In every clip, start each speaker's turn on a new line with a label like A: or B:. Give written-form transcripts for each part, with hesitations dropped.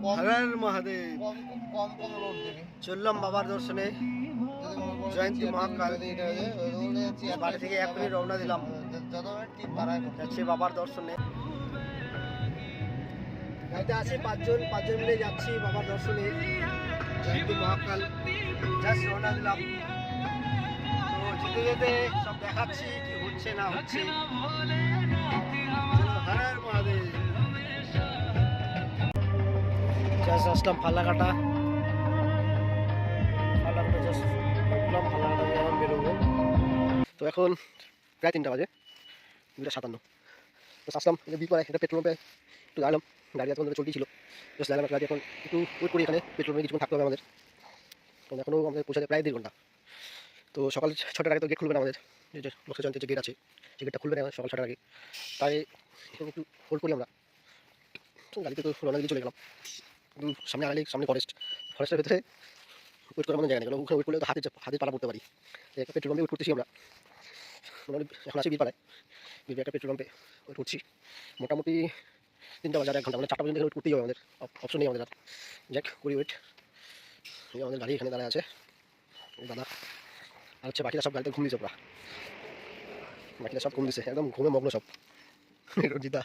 A: হর মহাদেব। চললাম বাবার দর্শনে, জয়ন্তী মহাকাল। বাড়ি থেকে এখনই রওনা দিলাম, যাচ্ছি বাবার দর্শনে। গাড়িতে আছি পাঁচজন মিলে যাচ্ছি বাবার দর্শনে, জয়ন্তী মহাকাল। জাস্ট রওনা দিলাম, তো যেতে যেতে সব দেখাচ্ছি কি হচ্ছে না হচ্ছে। হর মহাদেব। জাস্ট আসলাম ফালাকাটা, জাস্ট উঠলাম ফালাকাটা, এখন বেরোবো। তো এখন প্রায় 3টা বাজে, 2:57। তো আসলাম বিপারে, এটা পেট্রোল পাম্পে একটু দাঁড়ালাম। গাড়ি এখন চলতেই ছিল, জাস্ট দাঁড়ালাম গাড়ি। এখন একটু ওয়েট করি, এখানে পেট্রোল পাম্পে কিছুক্ষণ থাকতে হবে আমাদের। তো এখনও আমাদের পৌঁছাতে প্রায় 1.5 ঘন্টা। তো সকাল 6টার আগে তো গেট খুলবে না আমাদের, যে মৎস্য জয়ন্তীর যে গেট আছে, যে গেটটা খুলবে না সকাল 6টার আগে। তাই একটু হোল্ড করি আমরা। গাড়িতে তো রওনা দিয়ে চলে গেলাম, কিন্তু সামনে আগালে সামনে ফরেস্টের ভেতরে ওয়েট করার মতো জায়গা নেই, কারণ ওখানে ওয়েট করলে তো হাতে পালা পড়তে পারি। একটা পেট্রোল পাম্পে ওয়েট করতেছি আমরা, এখন আছি বীরপাড়ায়। বীরপাড়া একটা পেট্রোল পাম্পে ওয়েট করছি মোটামুটি 3টা বাজার 1 ঘন্টা, মানে 4টা পর্যন্ত ওয়েট করতেই হবে আমাদের, অপশন নেই আমাদের আর। যাক করি ওয়েট। এই আমাদের গাড়ি এখানে দাঁড়ায় আছে, দাদা আর হচ্ছে বাকিরা সব গাড়িতে ঘুম দিচ্ছে, ওরা বাকিরা সব ঘুম দিচ্ছে, একদম ঘুমে মগ্ন সব। রঞ্জিতা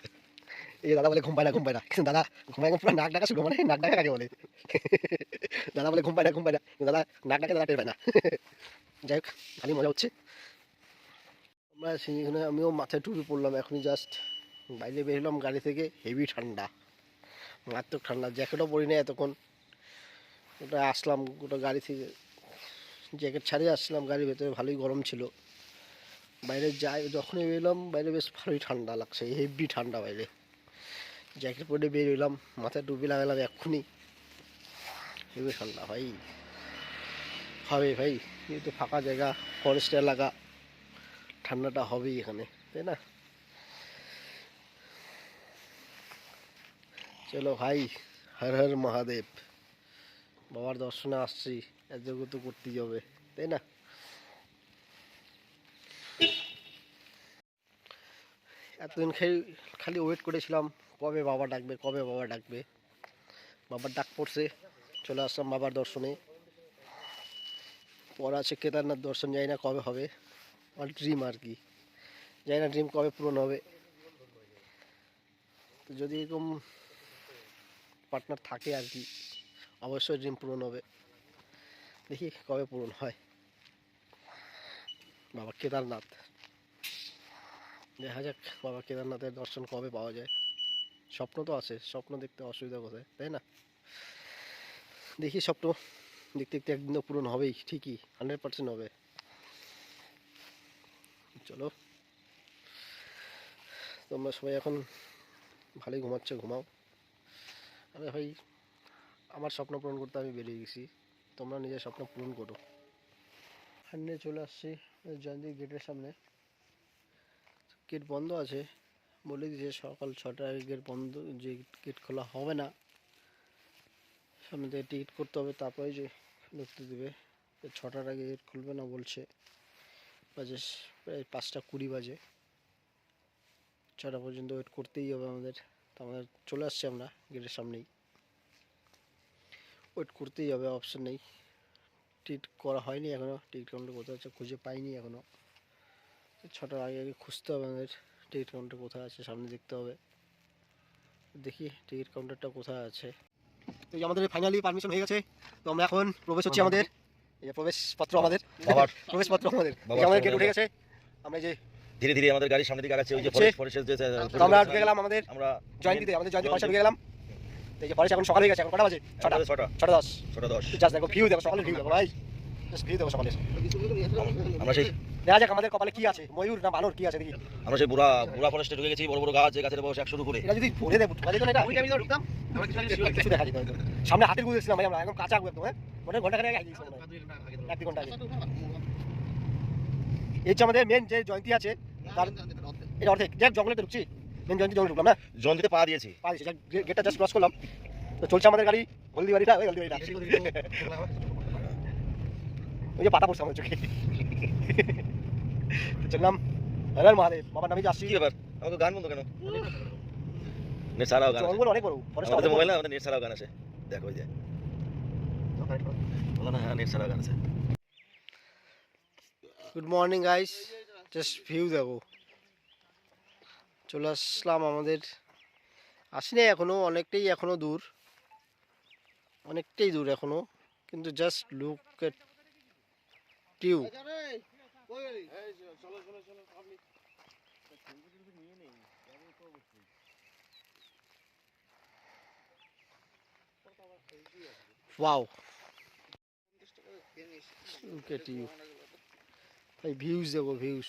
A: এই দাদা বলে ঘুম পায় না, কিন্তু দাদা ঘুমায় পুরো নাক ডাকা শুরু, মানে নাক ডাকা কাকে বলে। দাদা বলে ঘুম পায় না, কিন্তু দাদা নাক ডাকে দাদা টের পায় না। যাই হোক, খালি মজা হচ্ছে। আমরা সেখানে আমিও মাথায় টুপি পড়লাম, এখনই জাস্ট বাইরে বেরোলাম গাড়ি থেকে। হেভি ঠান্ডা, মারাত্মক ঠান্ডা, জ্যাকেটও পরি না এতক্ষণ। ওটা আসলাম ওটা গাড়ি থেকে, জ্যাকেট ছাড়িয়ে আসলাম গাড়ির ভেতরে, ভালোই গরম ছিল। বাইরে যাই যখনই বেরোলাম বাইরে বেশ ভালোই ঠান্ডা লাগছে, হেভি ঠান্ডা বাইরে। জ্যাকেট পরে বেরোলাম, মাথায় টুপি লাগালাম এক্ষুনি, হেভি ঠান্ডা ভাই। হবে ভাই, যেহেতু ফাঁকা জায়গা, ফরেস্ট এলাকা, ঠান্ডাটা হবেই এখানে, তাই না? চলো ভাই, হর হর মহাদেব। বাবার দর্শনে আসছি, এতটুকু তো করতেই হবে, তাই না? এতদিন খালি ওয়েট করেছিলাম কবে বাবা ডাকবে, বাবার ডাক পড়ছে, চলে আসলাম বাবার দর্শনে। পর আছে কেদারনাথ দর্শন, জানি না কবে হবে, আমার ড্রিম আর কি, জানি না ড্রিম কবে পূরণ হবে। তো যদি এরকম পার্টনার থাকে আর কি, অবশ্যই ড্রিম পূরণ হবে। দেখি কবে পূরণ হয়। বাবা কেদারনাথ, দেখা যাক বাবা কেদারনাথের দর্শন কবে পাওয়া যায়। স্বপ্ন তো আছে, স্বপ্ন দেখতে অসুবিধা কোথায়, তাই না? দেখি স্বপ্ন দেখতে দেখতে একদিন তো পূরণ হবেই, ঠিকই 100% হবে। চলো, তোমরা সবাই এখন ভালোই ঘুমাচ্ছ, ঘুমাও। আরে ভাই, আমার স্বপ্ন পূরণ করতে আমি বেরিয়ে গেছি, তোমরা নিজের স্বপ্ন পূরণ করো। সামনে চলে আসছি জয়ন্তী গেটের সামনে। গেট বন্ধ আছে, বলে দিয়েছে সকাল 6টার আগে গেট বন্ধ, যে গেট খোলা হবে না, সামনে থেকে টিকিট করতে হবে, তারপরে যে ঢুকতে দেবে। 6টার আগে গেট খুলবে না বলছে, বাজে প্রায় 5টা 20 বাজে। 6টা পর্যন্ত ওয়েট করতেই হবে আমাদের। তো আমাদের চলে আসছি আমরা গেটের সামনেই, ওয়েট করতেই হবে, অপশন নেই। টিকিট করা হয়নি এখনও, টিকিট কাউন্টার কোথায় আছে খুঁজে পাইনি এখনও। 6টার আগে খুঁজতে হবে আমাদের, টিকিট কাউন্টার কোথায় আছে সামনে দেখতে হবে। দেখি টিকিট কাউন্টারটা কোথায় আছে। তো আমাদের ফাইনালি পারমিশন হয়ে গেছে, তো আমরা এখন প্রবেশ হচ্ছে আমাদের, এই যে প্রবেশপত্র আমাদের, প্রবেশপত্র আমাদের গেট উঠে গেছে। আমরা যে
B: ধীরে ধীরে আমাদের গাড়ির সামনে দিকে আগাচ্ছে, ওই যে ফরেস্টের যে
A: আমরা ঢুকে গেলাম আমাদের জয়ন্তীতে, আমাদের জয়ন্তী ফরেস্টে ঢুকে গেলাম। এই যে ফরেস্ট এখন সকাল হয়ে গেছে, এখন কটা বাজে? 6:10। জাস্ট দেখো ভিউ, দেখো সকালের ভিউ, দেখো ভাই, জাস্ট ভিউ দেখো সকালের।
B: আমরা সেই
A: দেখা যাক আমাদের কপালে কি আছে, ময়ূর না বানর, কি আছে দেখি।
B: আমরা সেই বুড়া ফরেস্টে ঢুকে গেছি, বড় বড় গাছ, গাছের বয়স 100 উপরে।
A: এটা যদি ভরে দেবো ঢুকা যেত না, এটা আমি ঢুকতাম, কিছু দেখা যেত। সামনে হাতির গুলো ছিলাম ভাই, আমরা এখন কাঁচা একদম, হ্যাঁ মনে ঘন্টাখানেক আগে গেছিলাম, 1-2 ঘন্টা আগে। এই হচ্ছে আমাদের মেন যে জয়ন্তী আছে, তার এটা অর্ধেক। যাক জঙ্গলে ঢুকছি, মেন জয়ন্তী জঙ্গলে ঢুকলাম না,
B: জয়ন্তীতে পা দিয়েছি,
A: গেটটা জাস্ট ক্রস করলাম। তো চলছে আমাদের গাড়ি, হলদিবাড়িটা, ওই হলদিবাড়িটা, ওই যে পাতা পড়ছে আমাদের চোখে। চললাম, হর হর মহাদেব, বাবার নামে আসছি।
B: কি ব্যাপার, আমাকে গান বন্ধ কেন? নেট ছাড়াও গান,
A: জঙ্গল অনেক বড়,
B: আমাদের মোবাইল না, আমাদের নেট ছাড়াও গান আছে। দেখো ওই যে বলো না, হ্যাঁ নেট ছাড়া গান আছে।
A: Good morning guys, just view দেখো। চলে আসলাম আমাদের, আসিনি এখনো, এখনো দূর, অনেকটাই দূর এখনো, কিন্তু জাস্ট লুক এট টিউ। ওয়াও, লুক এট ইউ ভাই, ভিউজ দেখো ভিউজ।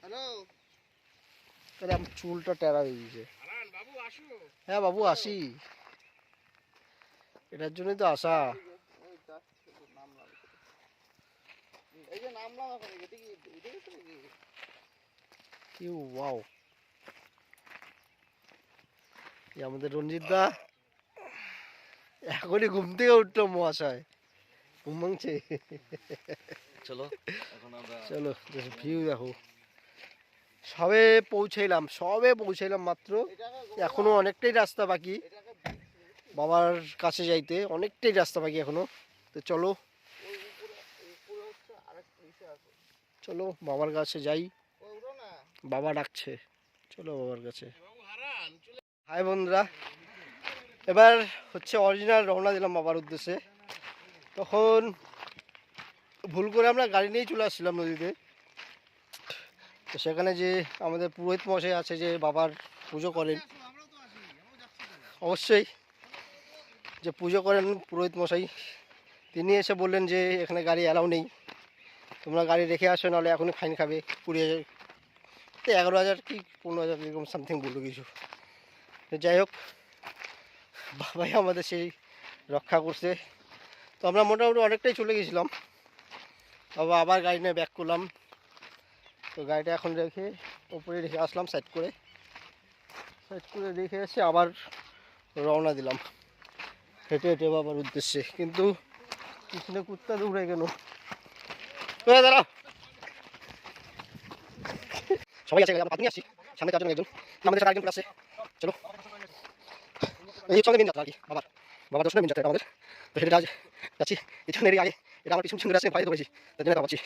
A: হ্যালো, আরে আমার চুলটা টেরা হয়ে গেছে। হ্যাঁ বাবু আসি, এটার জন্যই তো আসা। ইউ ওয়াও, এই আমাদের রঞ্জিত দা এখনই ঘুম থেকে উঠলো মহাশয়, ঘুম ভাঙছে।
B: চলো এখন আমরা
A: চলো ভিউ দেখো, সবে পৌঁছাইলাম মাত্র, এখনো অনেকটাই রাস্তা বাকি বাবার কাছে যাইতে, অনেকটাই রাস্তা বাকি এখনো। তো চলো চলো বাবার কাছে যাই, বাবা ডাকছে, চলো বাবার কাছে। হাই বন্ধুরা, এবার হচ্ছে অরিজিনাল রওনা দিলাম বাবার উদ্দেশ্যে। তখন ভুল করে আমরা গাড়ি নিয়েই চলে আসছিলাম নদীতে। তো সেখানে যে আমাদের পুরোহিত মশাই আছে, যে বাবার পুজো করেন, অবশ্যই যে পুজো করেন পুরোহিত মশাই, তিনি এসে বললেন যে এখানে গাড়ি অ্যালাউ নেই, তোমরা গাড়ি রেখে আসো, নাহলে এখনই ফাইন খাবে 20,000, 11,000 কি 15,000 এরকম সামথিং বললো কিছু। যাই হোক, বাবাই আমাদের সেই রক্ষা করছে। তো আমরা মোটামুটি অনেকটাই চলে গেছিলাম, বাবা আবার গাড়ি নিয়ে ব্যাক করলাম। তো গাড়িটা এখন রেখে ওপরে রেখে আসলাম, সাইড করে রেখে এসে আবার রওনা দিলাম হেঁটে হেঁটে বাবার উদ্দেশ্যে। কিন্তু পিছনে কুত্তা দৌড়ে গেল, দাঁড়াও, সবাই আছে, আপনি আসছি সামনে 4 জন, একজন আমাদের সাথে আরেকজন আছে। চলো, এই সঙ্গে মেন যাত্রা আর কি, বাবার দর্শনে মেন যাত্রা আমাদের। তো সেটা আজ যাচ্ছি, পিছনের আগে এটা আমার পিছন আসছে, পায়ে ধরেছি, তার জন্য পাচ্ছি।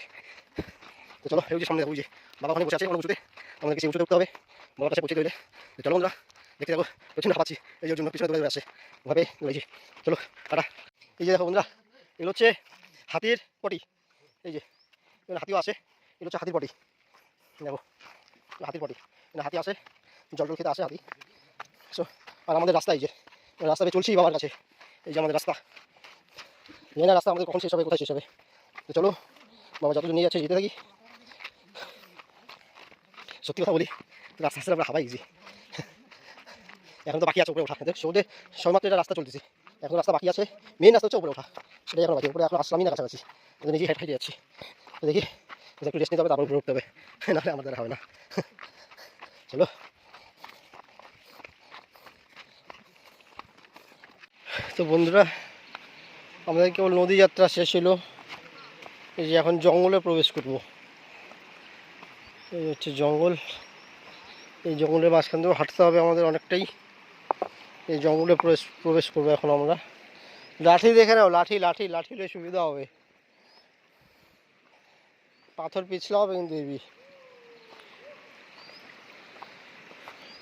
A: তো চলো, এই যে সামনে দেখো, যে বাবা ওখানে বসে আছে অনেক উঁচুতে, আমাদের কিছু উঁচুতে উঠতে হবে বাবার কাছে পৌঁছে দিলে। তো চলো বন্ধুরা, দেখতে দেখো, পেছনে পাচ্ছি, এই জন্য পিছনে দৌড়ে আসছে ওভাবে রয়েছি। চলো টাটা। এই যে দেখো বন্ধুরা, এগুলো হচ্ছে হাতির পটি, এই যে হাতিও আসে, এগুলো হচ্ছে হাতির পটি, দেখো হাতির পটি, হাতি আসে, জল খেতে আসে হাতি। সো আর আমাদের রাস্তা, এই যে রাস্তা চলছি বাবার কাছে, এই যে আমাদের রাস্তা, এই না রাস্তা আমাদের কখন শেষ হবে, কোথায় শেষ হবে। তো চলো, বাবা যতজন নিয়ে যাচ্ছে যেতে থাকি। সত্যি কথা বলি, রাস্তা আস্তে আমরা হাবাই গেছি, এখন তো বাকি আছে উপরে ওঠা, সৌদে সবেমাত্র এটা রাস্তা চলতেছি, এখন রাস্তা বাকি আছে, মেন রাস্তা হচ্ছে উপরে ওঠা, সেটাই এখন বাকি, উপরে এখন আসলামই না কাছাকাছি, নিজেই হেঁটে হেঁটে যাচ্ছি। তো দেখি একটু রেস্ট নিতে হবে, তারপর উপরে উঠতে হবে, নাহলে আমার দ্বারা হবে না। চলো, তো বন্ধুরা আমাদের কেবল নদী যাত্রা শেষ হলো, এই যে এখন জঙ্গলে প্রবেশ করব। এই হচ্ছে জঙ্গল, এই জঙ্গলের মাঝখান থেকেও হাঁটতে হবে আমাদের অনেকটাই, এই জঙ্গলে প্রবেশ করবো এখন আমরা। লাঠি দেখে নাও, লাঠি লাঠি লাঠি হলে সুবিধা হবে, পাথর পিছলা হবে কিন্তু এবি।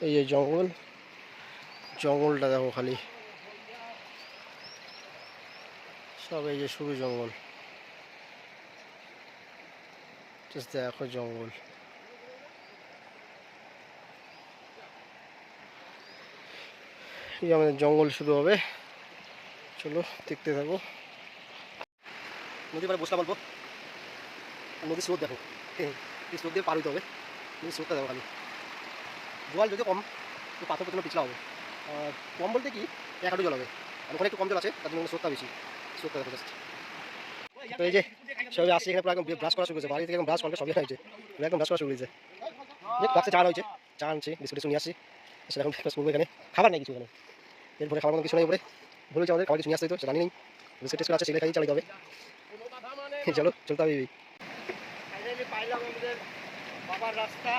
A: এই যে জঙ্গলটা দেখো খালি, সব এই যে শুরু জঙ্গল, দেখো জঙ্গল। এই আমাদের জঙ্গল শুরু হবে, চলো দেখতে থাকো। নদী পাড়ে বসলাম অল্প, নদীর স্রোত দেখো, এই স্রোত দিয়ে পার হইতে হবে, নদীর স্রোতটা দেখো খালি, জল যদিও কম, তো পাথর প্রথমে পিছলা হবে, আর কম বলতে কি 1 হাঁটু জল হবে, আর ওখানে একটু কম জল আছে, তার জন্য স্রোতটা বেশি, স্রোতটা দেখো জাস্ট। তো এই যে সবাই আসছে এখানে, পুরো একদম ব্রাশ করা শুরু করেছে, বাড়ি থেকে একদম ব্রাশ করলে সবই হয়েছে, একদম ব্রাশ করা শুরু করেছে। রাস্তায় চা হয়েছে, চা আনছি, বিস্কুট নিয়ে আসছি, সেটা এখন ব্রেকফাস্ট করবো। এখানে খাবার নেই কিছু, এখানে এরপরে খাবার মতো কিছু নেই, উপরে বলেছে আমাদের খাবার কিছু নিয়ে আসতে, তো সেটা জানি নেই, বিস্কুট টিস্কুট আছে, সেগুলো খাই চালাতে হবে। চলো চলতে হবে। পাইলাম আমাদের বাবার রাস্তা,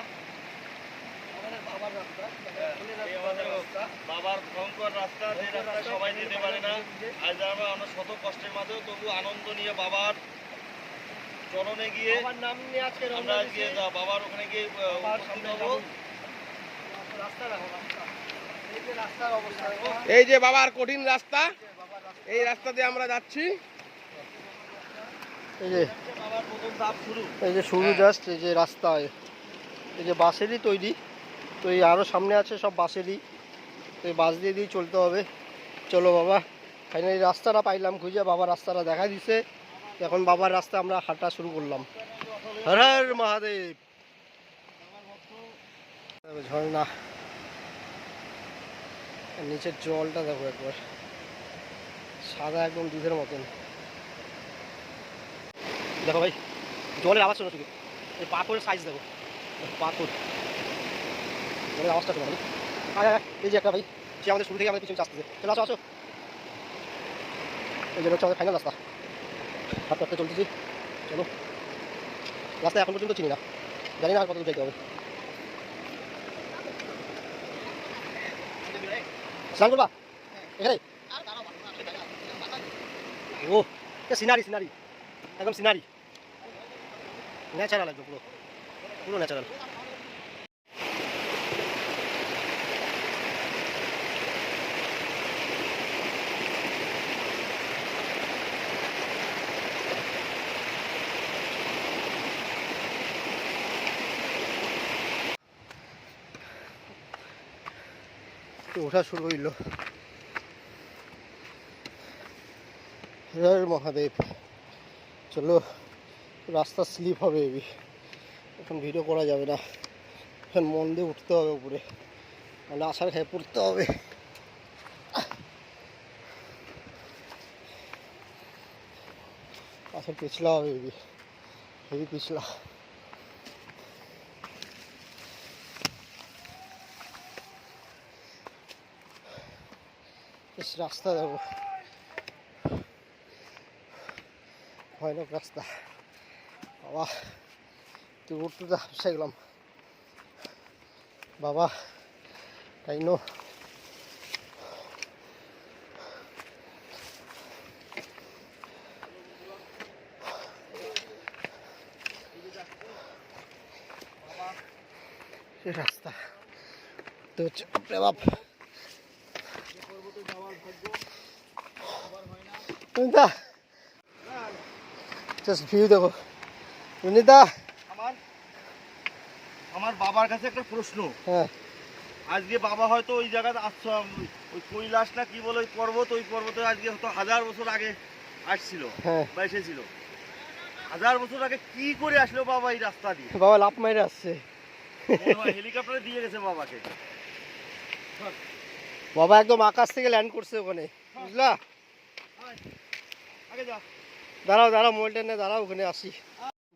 B: বাবার ভয়ঙ্কর রাস্তা, যে রাস্তা সবাই যেতে পারে না। আজ আমরা অনেক শত কষ্টের মাঝেও তবু আনন্দ নিয়ে বাবার চরণে গিয়ে
A: নাম নিয়ে আজকে
B: আমরা আজকে বাবার ওখানে গিয়ে উপস্থিত হবো।
A: রাস্তার অবস্থা
C: এই যে বাবার কঠিন রাস্তা, এই রাস্তা দিয়ে আমরা যাচ্ছি।
A: এই যে
B: বাবার প্রথম ধাপ শুরু।
A: এই যে শুরু জাস্ট, এই যে রাস্তা, এই যে বাসেরই তৈরি, তো এই আরও সামনে আছে সব বাসেরই, তো এই বাস দিয়ে দিয়ে চলতে হবে। চলো বাবা, ফাইনালি রাস্তাটা পাইলাম খুঁজে, বাবার রাস্তাটা দেখা দিছে। এখন বাবার রাস্তা আমরা হাঁটা শুরু করলাম। হর হর মহাদেব। ঝর্ণা, নিচের জলটা দেখো একবার, সাদা একদম দুধের মতন। দেখো ভাই, জলের আওয়াজ শোনো শুধু, এই পাথরের সাইজ দেখো, পাথর জলের আওয়াজটা শোনো ভাই। এই যে একটা ভাই, সে আমাদের শুরু থেকে আমাদের পিছনে আসতেছে। চলো আসো আসো, এই যে হচ্ছে আমাদের ফাইনাল রাস্তা, হাঁটতে হাঁটতে চলতেছি। চলো, রাস্তা এখন পর্যন্ত চিনি না, জানি না আর কত দূর যেতে হবে। স্নান করবা এখানে? ও সিনারি, সিনারি একদম সিনারি, ন্যাচারাল একদম, পুরো পুরো ন্যাচারাল। ওঠা শুরু হইল। হর মহাদেব। চলো, রাস্তা স্লিপ হবে এবি, এখন ভিডিও করা যাবে না, এখন মন দিয়ে উঠতে হবে উপরে, মানে আশার খেয়ে পড়তে হবে। আশার পিছলা হবে এবি, হেভি পিছলা। রাস্তা দেখো, ভয়ানক রাস্তা বাবা, তুই উঠতে তো হাসে গেলাম বাবা, তাই নো। রাস্তা তো হচ্ছে বাপ, জাস্ট ভিউ দেখো রঞ্জিতা।
B: আমার বাবার কাছে একটা প্রশ্ন।
A: হ্যাঁ,
B: আজকে বাবা হয়তো ওই জায়গাতে ওই কৈলাস না কি বলে ওই পর্বত, ওই পর্বতে আজকে হয়তো 1000 বছর আগে আসছিল,
A: হ্যাঁ
B: বা এসেছিল। 1000 বছর আগে কি করে আসলো বাবা এই রাস্তা দিয়ে?
A: বাবা লাফ মাইরে আসছে,
B: হেলিকপ্টারে দিয়ে গেছে বাবাকে।
A: বাবা একদম আকাশ থেকে ল্যান্ড করছে ওখানে, বুঝলা?
B: আগে যা,
A: দাঁড়াও দাঁড়াও, মোবাইলটা নিয়ে দাঁড়াও, ওখানে আসি।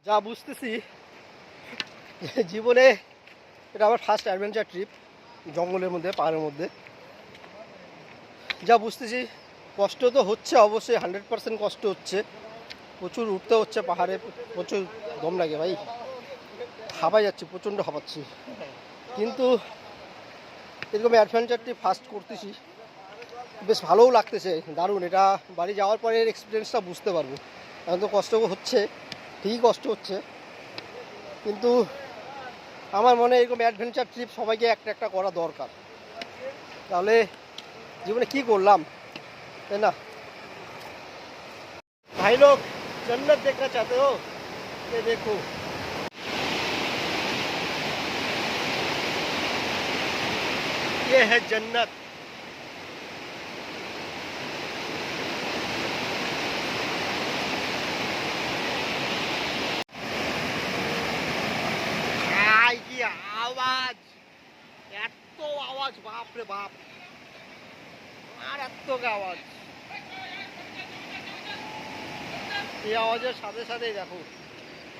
A: যা বুঝতেছি জীবনে এটা আমার ফার্স্ট অ্যাডভেঞ্চার ট্রিপ, জঙ্গলের মধ্যে, পাহাড়ের মধ্যে। যা বুঝতেছি কষ্ট তো হচ্ছে অবশ্যই, 100% কষ্ট হচ্ছে, প্রচুর উঠতে হচ্ছে পাহাড়ে, প্রচুর দম লাগে ভাই, হাঁপাই যাচ্ছি, প্রচণ্ড হাঁপাচ্ছি। কিন্তু এরকম অ্যাডভেঞ্চার ট্রিপ ফার্স্ট করতেছি, বেশ ভালোও লাগতেছে, দারুণ। এটা বাড়ি যাওয়ার পরে এর এক্সপিরিয়েন্সটা বুঝতে পারবো। এখন তো কষ্ট হচ্ছে, ঠিকই কষ্ট হচ্ছে, কিন্তু আমার মনে হয় এরকম অ্যাডভেঞ্চার ট্রিপ সবাইকে একটা একটা করা দরকার, তাহলে জীবনে কি করলাম, তাই না? भाई लोग जन्नत देखना चाहते हो, ये देखो, ये है जन्नत। কি আওয়াজ, এত আওয়াজ, বাপ রে বাপ, আর এত আওয়াজ। এই আওয়াজের সাথে সাথেই দেখো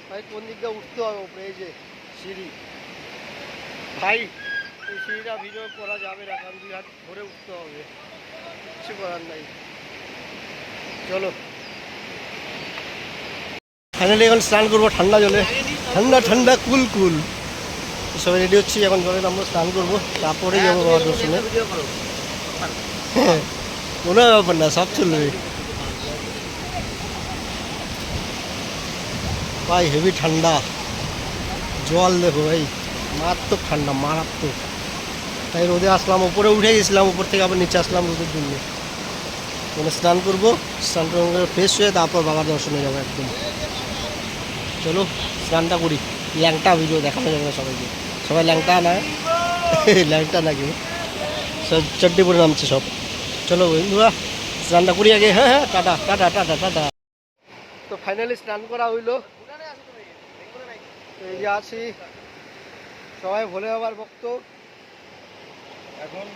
A: ভাই কোন দিক দিয়ে উঠতে হবে উপরে, এই যে সিঁড়ি ভাই, এই সিঁড়িটা ভিডিও করা যাবে না, কারণ 2 হাত ধরে উঠতে হবে, কিছু করার নাই। চলো ফাইনালি এখন স্নান করবো ঠান্ডা জলে, ঠান্ডা ঠান্ডা কুল কুল। সবাই রেডি হচ্ছি, এখন জলে নামবো, স্নান করবো, তারপরে যাবো বাবার দর্শনে। কোনো ব্যাপার না, সব চলবে ভাই। হেভি ঠান্ডা, জল দেখো ভাই, মারাত্মক ঠান্ডা, মারাত্মক। তাই রোদে আসলাম, উপরে উঠে গেছিলাম, উপর থেকে আবার নিচে আসলাম রোদের জন্য। মানে স্নান করবো, স্নান করে ফ্রেশ হয়ে তারপর বাবার দর্শনে যাবো একদম। চলো স্নানটা করি। ল্যাংটা ভিডিও দেখানো যাবে না সবাইকে, সবাই ল্যাংটা না, ল্যাংটা নাকি সব চড্ডি পরে নামছে সব। চলো বন্ধুরা স্নানটা করি আগে। হ্যাঁ হ্যাঁ, টাটা টাটা টাটা টাটা। তো ফাইনালি স্নান করা হইলো। এই যে আছি, সবাই ভোলে বাবার ভক্ত,
B: এখন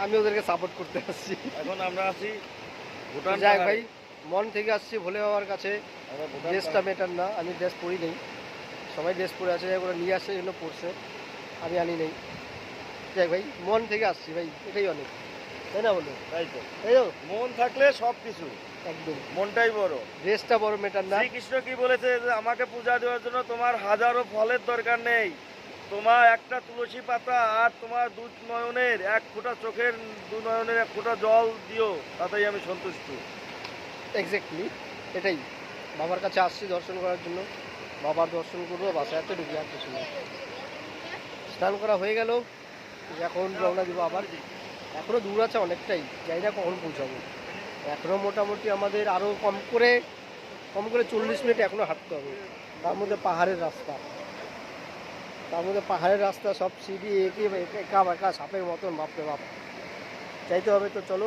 A: আমি ওদেরকে সাপোর্ট করতে আসছি।
B: এখন আমরা আছি ভুটান
A: যাই
B: পাহাড়ে।
A: ভাই, মন থেকে আসছি ভোলে বাবার কাছে।
B: আমরা ভুটান
A: ড্রেসটা মেটার না, আমি ড্রেস পরি নেই, সবাই ড্রেস পরে আছে, ওরা নিয়ে আসছে জন্য পরছে, আমি আনি নেই। যাই ভাই, মন থেকে আসছি ভাই, এটাই অনেক, তাই না বলো?
B: তাই তো,
A: তাই তো,
B: মন থাকলে সব কিছু,
A: একদম।
B: মনটাই বড়।
A: ড্রেসটা বড় মেটার না।
B: শ্রীকৃষ্ণ কি বলেছে যে আমাকে পূজা দেওয়ার জন্য তোমার হাজারো ফলের দরকার নেই, তোমার একটা তুলসী পাতা আর তোমার দু নয়নের এক ফোঁটা চোখের, দু নয়নের এক ফোঁটা জল দিও, তাতেই আমি সন্তুষ্ট।
A: এক্স্যাক্টলি এটাই, বাবার কাছে আসছি দর্শন করার জন্য, বাবার দর্শন করবো, বাসায় এত ঢুকি আর কিছু না। স্নান করা হয়ে গেল, এখন রওনা দিব আবার। এখনও দূর আছে অনেকটাই, জানি না কখন পৌঁছাবো। এখনও মোটামুটি আমাদের আরও কম করে 40 মিনিট এখনও হাঁটতে হবে। তার মধ্যে পাহাড়ের রাস্তা, সব সিঁড়ি একা বাঁকা সাপের মতন, বাপরে বাপ। চাইতে হবে তো, চলো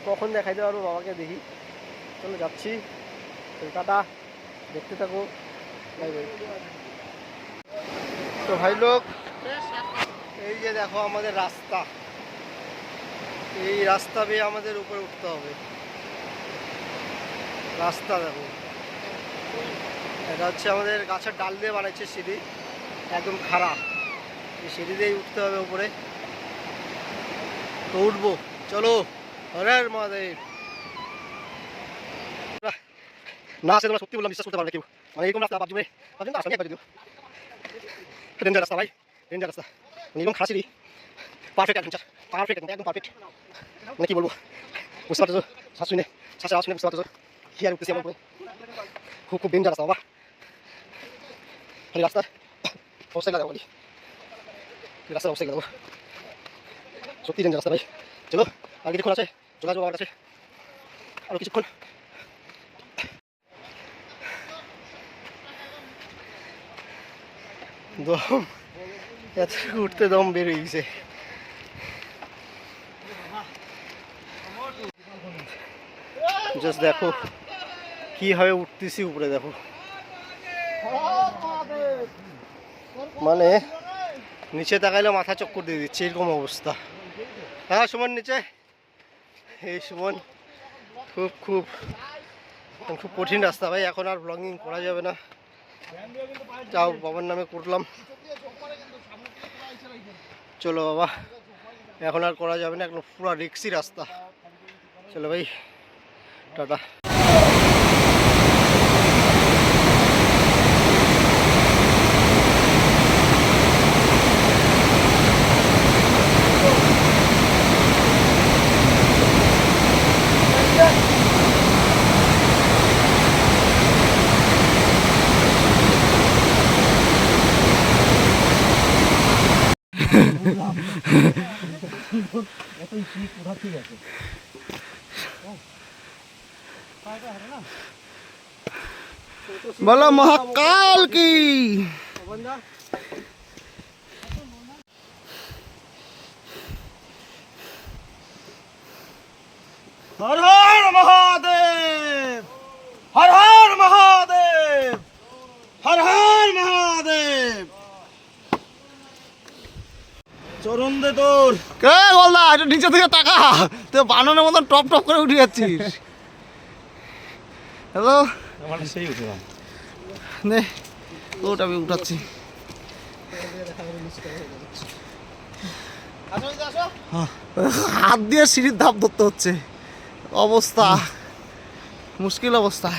A: কখন দেখাইতে পারবো বাবাকে দেখি। চলো যাচ্ছি, টাটা, দেখতে থাকো, বাই বাই। তো ভাই লোক, এই যে দেখো আমাদের রাস্তা, এই রাস্তা বেয়ে আমাদের উপরে উঠতে হবে। রাস্তা দেখো, এটা হচ্ছে আমাদের গাছের ডাল দিয়ে বানাইছে সিঁড়ি, একদম খাড়া, এই সিঁড়ি দিয়েই উঠতে হবে উপরে। তো উঠবো, চলো, হরের মহাদেব। না আছে তোমরা সত্যি বললাম, বিশ্বাস করতে পারবে কেউ, মানে এরকম রাস্তা ভাবছি তো আসলে একবার দিও। ডেঞ্জার রাস্তা ভাই, ডেঞ্জার রাস্তা, এরকম খারাপ সিঁড়ি, পারফেক্ট অ্যাডভেঞ্চার, পারফেক্ট একদম পারফেক্ট। মানে কি বলবো, বুঝতে পারছো, শ্বাস শুনে, শ্বাসের আওয়াজ শুনে বুঝতে পারছো কি আর উঠতেছি আমার উপরে। খুব খুব ডেঞ্জার রাস্তা বাবা, খালি রাস্তার অবস্থায় গেলাম, বলি রাস্তার অবস্থায় গেলাম, সত্যি ডেঞ্জার রাস্তা ভাই। চলো আর কিছুক্ষণ আছে, চলে আসবো বাবার কাছে, আরও কিছুক্ষণ। দম এত উঠতে দম বের হয়ে গেছে। জাস্ট দেখো কিভাবে উঠতেছি উপরে, দেখো মানে নিচে তাকাইলে মাথা চক্কর দিয়ে দিচ্ছে, এরকম অবস্থা। হ্যাঁ সুমন নিচে, এই সুমন, খুব খুব খুব কঠিন রাস্তা ভাই, এখন আর ব্লগিং করা যাবে না, যাও বাবার নামে করলাম। চলো বাবা, এখন আর করা যাবে না, এখন পুরো রিক্সি রাস্তা। চলো ভাই, টাটা।
C: বলো মহাকাল কি।
B: হর হর মহাদেব, হর হর মহাদেব, হর হর মহাদেব। চরণ দে তোর।
C: কে বললা, একটু নিচে থেকে টাকা, তুই বানরের মতন টপ টপ করে উঠে যাচ্ছিস। হ্যালো,
B: সেই উঠে
C: নে ওটা আমি উঠাচ্ছি। হাত দিয়ে সিঁড়ির ধাপ ধরতে হচ্ছে, অবস্থা মুশকিল অবস্থা।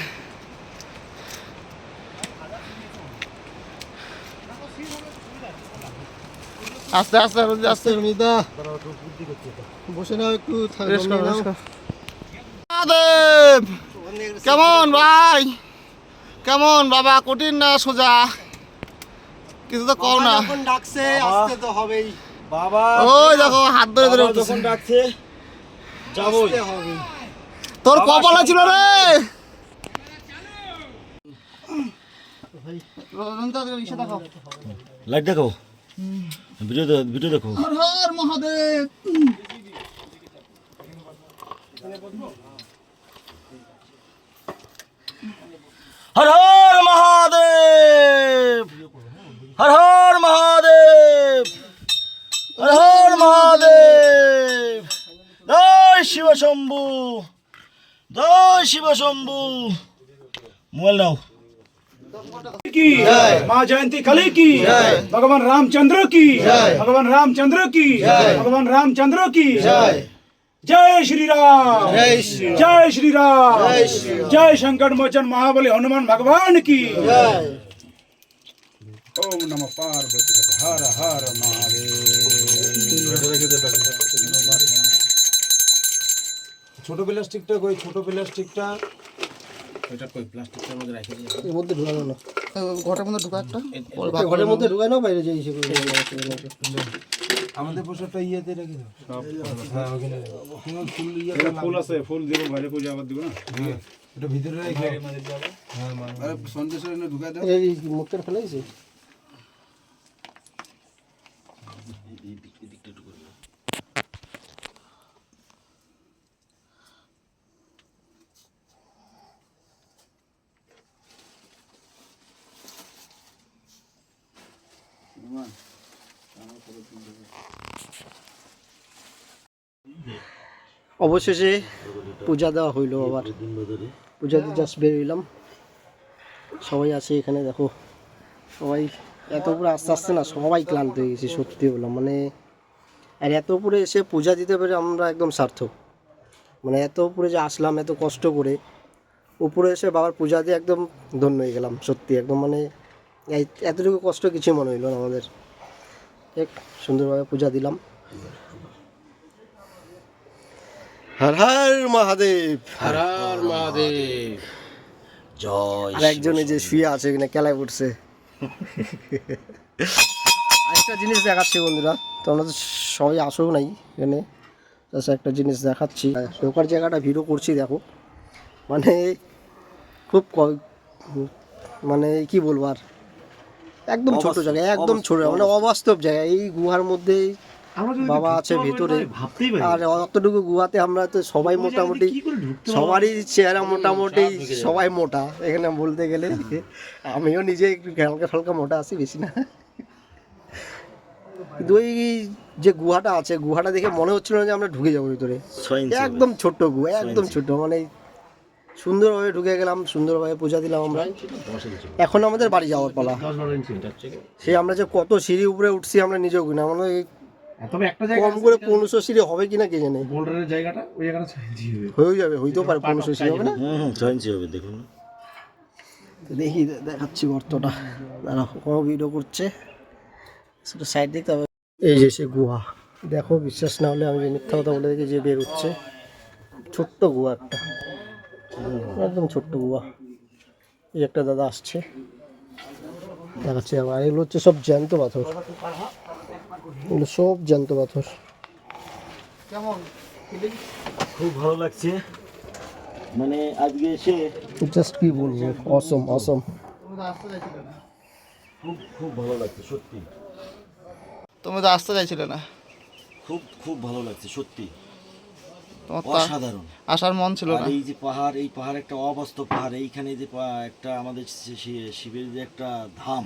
C: আস্তে আস্তে আস্তে আস্তে
A: রনিদা বসে নাও একটু
C: রেস্ট করো, রেস্ট করো। মহাদেব কেমন ভাই, কেমন বাবা? কঠিন না সোজা? কিছু তো কও না।
A: যখন ডাকছে আসতে তো হবেই,
B: বাবা
C: ওই দেখো হাত ধরে ধরে
B: বাবা
C: উঠতেছে।
B: যখন ডাকছে যাবোই।
A: আসতে হবেই।
C: তোর
B: বাবা
C: কপালে ছিল রে।
B: লাইট দেখো, ভিডিও দেখো।
C: হর হর মহাদেব।
B: হর হর মহাদেব, হর হর মহাদেব, হর হর মহাদেব। জয় শিব শম্ভু, জয় শিব শম্ভু। মোবাইল নাও।
D: की माँ जयंती कली की भगवान रामचंद्र की भगवान रामचंद्र की भगवान रामचंद्र की जय श्री राम, जय श्री राम, जय संकट मोचन महाबली हनुमान भगवान की। ओम नमः पार्वती हर हर महादेव। ছোট প্লাস্টিকটা কই, ছোট প্লাস্টিকটা এটা কই, প্লাস্টিকটার মধ্যে রাখি দিই।
A: এর মধ্যে ঢুকানো না,
C: ঘরের মধ্যে ঢুকা একটা।
A: ঘরের মধ্যে ঢুকানো, বাইরে যাই সে করে
D: আমাদের পোশাকটা ইয়েতে রেখে দাও সব। হ্যাঁ ওখানে ফুল ইয়ে ফুল আছে, ফুল দেব বাইরে পূজা আবার দিব না। এটা ভিতরে রেখে হ্যাঁ আরে সন্দেশের এনে ঢুকাই দাও।
A: এই মুখের ফেলাইছে। অবশেষে পূজা দেওয়া হইলো, আবার পূজা দিয়ে জাস্ট বেরোইলাম। সবাই আছে এখানে, দেখো সবাই এত উপরে আস্তে আস্তে না সবাই ক্লান্ত হয়ে গেছে, সত্যি বললাম। মানে আর এত উপরে এসে পূজা দিতে পেরে আমরা একদম সার্থক। মানে এত উপরে যে আসলাম এত কষ্ট করে, উপরে এসে বাবার পূজা দিয়ে একদম ধন্য হয়ে গেলাম সত্যি একদম। মানে এতটুকু কষ্ট কিছু মনে হইলো না আমাদের। এক সুন্দরভাবে পূজা দিলাম। হর হর মহাদেব,
E: হর হর মহাদেব।
B: জয়
A: আর একজনে যে শুয়ে আছে এখানে কেলায় উঠছে। একটা জিনিস দেখাচ্ছি বন্ধুরা, তোমরা তো সবাই আসো নাই এখানে, জাস্ট একটা জিনিস দেখাচ্ছি। ঢোকার জায়গাটা ভিডিও করছি দেখো, মানে খুব মানে কি বলবো আর, একদম ছোট জায়গা, একদম ছোট, মানে অবাস্তব জায়গা। এই গুহার মধ্যে বাবা আছে ভেতরে, আর অতটুকু গুহাতে আমরা তো সবাই মোটামুটি, সবারই চেহারা মোটামুটি সবাই মোটা এখানে বলতে গেলে। আমিও নিজে একটু হালকা হালকা মোটা আছি, বেশি না। কিন্তু ওই যে গুহাটা আছে, গুহাটা দেখে মনে হচ্ছিল না যে আমরা ঢুকে যাবো ভিতরে। একদম ছোট্ট গুহা, একদম ছোট্ট, মানে সুন্দরভাবে ঢুকে গেলাম, সুন্দরভাবে পূজা দিলাম আমরা। এখন আমাদের বাড়ি যাওয়ার পালা। সে আমরা যে কত সিঁড়ি উপরে উঠছি আমরা নিজেও কিনা, মানে
D: তবে একটা জায়গা
A: কম করে 1500 সিঁড়ি হবে কিনা কে জানে।
D: বোল্ডারের জায়গাটা ওই জায়গাটা ছেড়ে হবে।
A: হয়ে যাবে, হইতেও পারে 1500 সিঁড়ি হবে না।
B: জয়েন্সি হবে দেখুন।
A: তো দেখি দেখাচ্ছি গর্তটা, দাঁড়া কোনো ভিডিও করছে সেটা সাইড দেখতে হবে। এই যে সে গুহা দেখো, বিশ্বাস না হলে আমি যে মিথ্যা কথা বলে দেখি যে বের হচ্ছে। ছোট্ট গুহা একটা, একদম ছোট্ট গুহা। এই একটা দাদা আসছে দেখাচ্ছে আবার। এগুলো হচ্ছে সব জ্যান্ত পাথর, এগুলো সব জ্যান্ত পাথর।
B: খুব ভালো লাগছে, মানে আজকে এসে
A: জাস্ট কি বলবো, অসম অসম।
B: খুব খুব ভালো লাগছে সত্যি,
C: তুমি তো আসতে চাইছিলে না,
B: খুব খুব ভালো লাগছে সত্যি,
C: তোমার তো
B: অসাধারণ।
C: আসার মন ছিল
B: আর
C: না।
B: এই যে পাহাড়, এই পাহাড় একটা অবাস্তব পাহাড়। এইখানে যে একটা আমাদের শিবের যে একটা ধাম,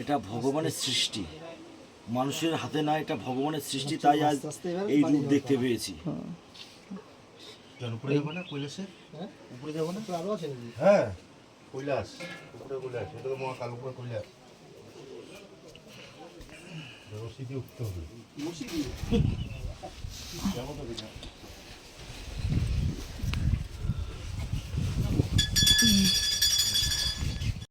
B: এটা ভগবানের সৃষ্টি, মানুষের হাতে না, এটা ভগবানের সৃষ্টি। তাই আজ এই রূপ দেখতে পেয়েছি।
E: হ্যাঁ কৈলাস, উপরে কৈলাস, এটা তো মহাকাল, উপরে কৈলাস। রশি দিয়ে উঠতে হবে।